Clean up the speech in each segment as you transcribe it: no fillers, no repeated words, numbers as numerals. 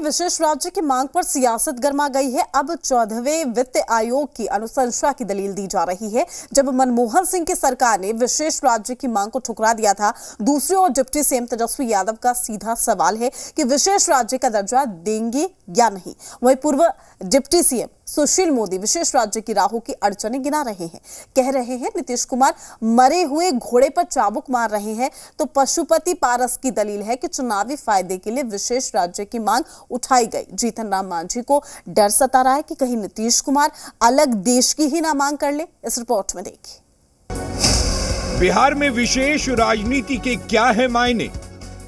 विशेष राज्य की मांग पर सियासत गर्मा गई है। अब 14वें वित्त आयोग की अनुशंसा की दलील दी जा रही है। जब मनमोहन सिंह की सरकार ने विशेष राज्य की मांग को ठुकरा दिया था, दूसरी ओर डिप्टी सीएम तेजस्वी यादव का सीधा सवाल है कि विशेष राज्य का दर्जा देंगे या नहीं। वहीं पूर्व डिप्टी सीएम सुशील मोदी विशेष राज्य की राहों की अड़चनें गिना रहे हैं। कह रहे हैं नीतीश कुमार मरे हुए घोड़े पर चाबुक मार रहे हैं, तो पशुपति पारस की दलील है कि चुनावी फायदे के लिए विशेष राज्य की मांग उठाई गई। जीतन राम मांझी को डर सता रहा है कि कहीं नीतीश कुमार अलग देश की ही ना मांग कर ले। इस रिपोर्ट में देखिए। बिहार में विशेष राजनीति के क्या है मायने?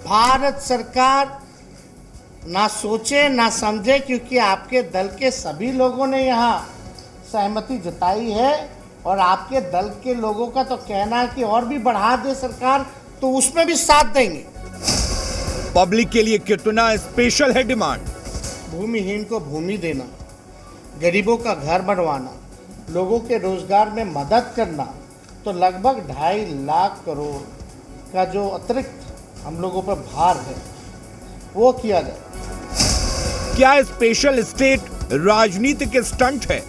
भारत सरकार ना सोचे ना समझे, क्योंकि आपके दल के सभी लोगों ने यहाँ सहमति जताई है और आपके दल के लोगों का तो कहना है कि और भी बढ़ा दे सरकार, तो उसमें भी साथ देंगे। पब्लिक के लिए कितना स्पेशल है डिमांड? भूमिहीन को भूमि देना, गरीबों का घर बनवाना, लोगों के रोजगार में मदद करना, तो लगभग 2.5 लाख करोड़ का जो अतिरिक्त हम लोगों पर भार है वो किया जाए। क्या स्पेशल स्टेट राजनीति के स्टंट है?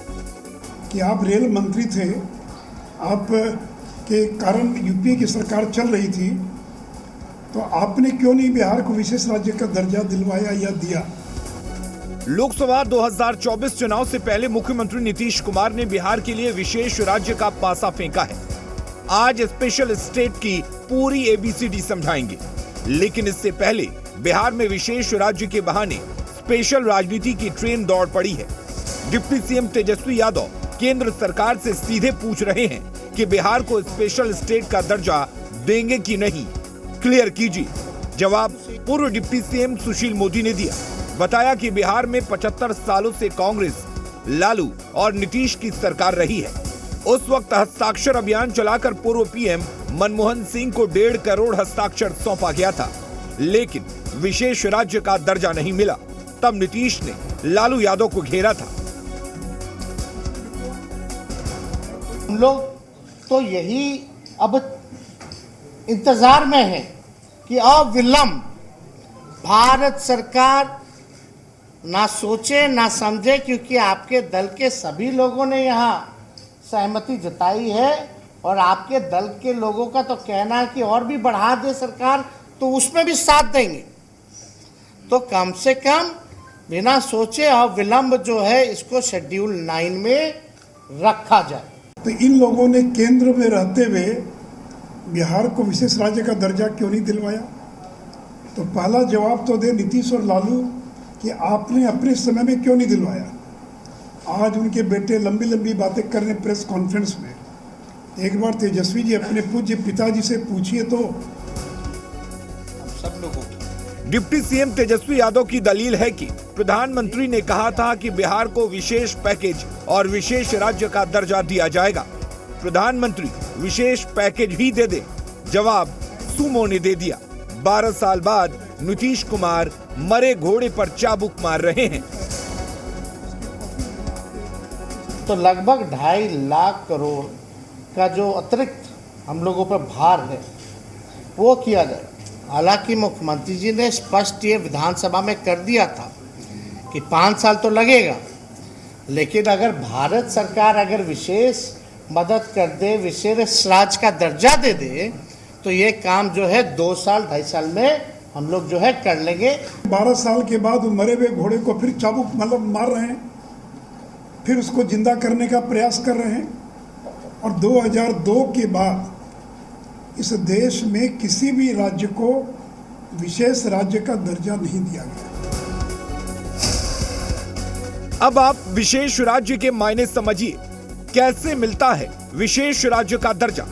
कि आप रेल मंत्री थे, आप के कारण यूपीए की सरकार चल रही थी, तो आपने क्यों नहीं बिहार को विशेष राज्य का दर्जा दिलवाया या दिया? लोकसभा 2024 चुनाव से पहले मुख्यमंत्री नीतीश कुमार ने बिहार के लिए विशेष राज्य का पासा फेंका है। आज स्पेशल स्टेट की पूरी एबीसीडी समझाएंगे, लेकिन इससे पहले बिहार में विशेष राज्य के बहाने स्पेशल राजनीति की ट्रेन दौड़ पड़ी है। डिप्टी सीएम तेजस्वी यादव केंद्र सरकार से सीधे पूछ रहे हैं कि बिहार को स्पेशल स्टेट का दर्जा देंगे कि नहीं, क्लियर कीजिए। जवाब पूर्व डिप्टी सीएम सुशील मोदी ने दिया। बताया कि बिहार में 75 सालों से कांग्रेस, लालू और नीतीश की सरकार रही है। उस वक्त हस्ताक्षर अभियान चलाकर पूर्व पीएम मनमोहन सिंह को 1.5 करोड़ हस्ताक्षर सौंपा गया था, लेकिन विशेष राज्य का दर्जा नहीं मिला। तब नीतीश ने लालू यादव को घेरा था। हम लोग तो यही अब इंतजार में है कि अविलंब भारत सरकार ना सोचे ना समझे, क्योंकि आपके दल के सभी लोगों ने यहाँ सहमति जताई है और आपके दल के लोगों का तो कहना है कि और भी बढ़ा दे सरकार, तो उसमें भी साथ देंगे। तो कम से कम बिना सोचे अविलंब जो है इसको शेड्यूल 9 में रखा जाए। तो इन लोगों ने केंद्र में रहते हुए बिहार को विशेष राज्य का दर्जा क्यों नहीं दिलवाया? तो पहला जवाब तो दे नीतीश और लालू कि आपने अपने समय में क्यों नहीं दिलवाया। आज उनके बेटे लंबी लंबी बातें कर रहे प्रेस कॉन्फ्रेंस में। एक बार तेजस्वी जी अपने पूज्य पिताजी से पूछिए तो। सब लोगों की डिप्टी सीएम तेजस्वी यादव की दलील है कि प्रधानमंत्री ने कहा था कि बिहार को विशेष पैकेज और विशेष राज्य का दर्जा दिया जाएगा। प्रधानमंत्री विशेष पैकेज ही दे दे। जवाब सुमो ने दे दिया। 12 साल बाद नीतीश कुमार मरे घोड़े पर चाबुक मार रहे हैं। तो लगभग 2.5 लाख करोड़ का जो अतिरिक्त हम लोगों पर भार है वो किया जाए। हालांकि मुख्यमंत्री जी ने स्पष्ट ये विधानसभा में कर दिया था कि 5 साल तो लगेगा, लेकिन अगर भारत सरकार अगर विशेष मदद कर दे, विशेष राज्य का दर्जा दे दे, तो ये काम जो है 2 साल 2.5 साल में हम लोग जो है कर लेंगे। 12 साल के बाद मरे हुए घोड़े को फिर चाबुक मार रहे हैं, फिर उसको जिंदा करने का प्रयास कर रहे हैं। और 2002 के बाद इस देश में किसी भी राज्य को विशेष राज्य का दर्जा नहीं दिया गया। अब आप विशेष राज्य के मायने समझिए। कैसे मिलता है विशेष राज्य का दर्जा?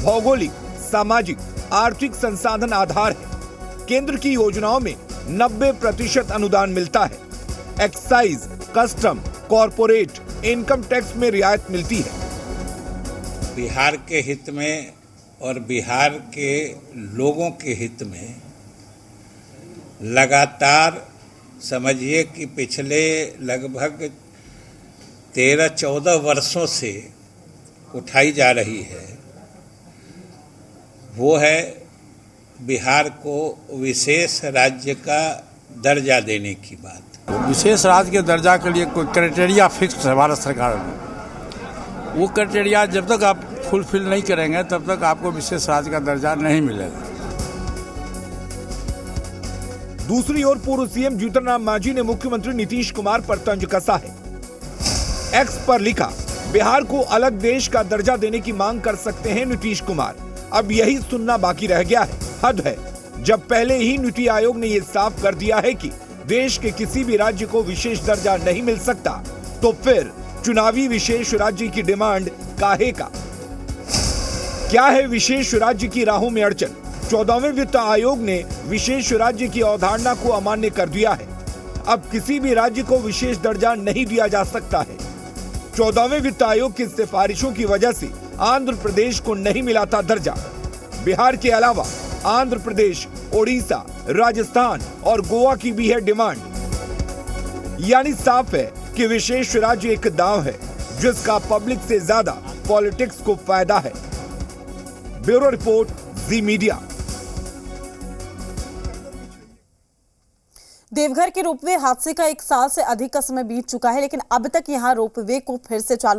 भौगोलिक, सामाजिक, आर्थिक संसाधन आधार है। केंद्र की योजनाओं में 90% अनुदान मिलता है। Excise, custom, corporate income tax में रियायत मिलती है। बिहार के हित में और बिहार के लोगों के हित में लगातार समझिए कि पिछले लगभग 13-14 वर्षों से उठाई जा रही है, वो है बिहार को विशेष राज्य का दर्जा देने की बात। विशेष राज्य के दर्जा के लिए कोई क्राइटेरिया फिक्स है भारत सरकार में। वो क्राइटेरिया जब तक आप फुलफिल नहीं करेंगे तब तक आपको विशेष राज्य का दर्जा नहीं मिलेगा। दूसरी ओर पूर्व सीएम जीतन राम मांझी ने मुख्यमंत्री नीतीश कुमार पर तंज कसा है। एक्स पर लिखा, बिहार को अलग देश का दर्जा देने की मांग कर सकते हैं नीतीश कुमार, अब यही सुनना बाकी रह गया है। हद है, जब पहले ही नीति आयोग ने यह साफ कर दिया है कि देश के किसी भी राज्य को विशेष दर्जा नहीं मिल सकता, तो फिर चुनावी विशेष राज्य की डिमांड काहे का? क्या है विशेष राज्य की राहों में अड़चन? 14वें वित्त आयोग ने विशेष राज्य की अवधारणा को अमान्य कर दिया है। अब किसी भी राज्य को विशेष दर्जा नहीं दिया जा सकता है। 14वें वित्त आयोग की सिफारिशों की वजह से आंध्र प्रदेश को नहीं मिला था दर्जा। बिहार के अलावा आंध्र प्रदेश, ओडिशा, राजस्थान और गोवा की भी है डिमांड। यानी साफ है कि विशेष राज्य एक दांव है जिसका पब्लिक से ज्यादा पॉलिटिक्स को फायदा है। ब्यूरो रिपोर्ट, जी मीडिया। देवघर के रोपवे हादसे का 1 साल से अधिक का समय बीत चुका है, लेकिन अब तक यहां रोपवे को फिर से चालू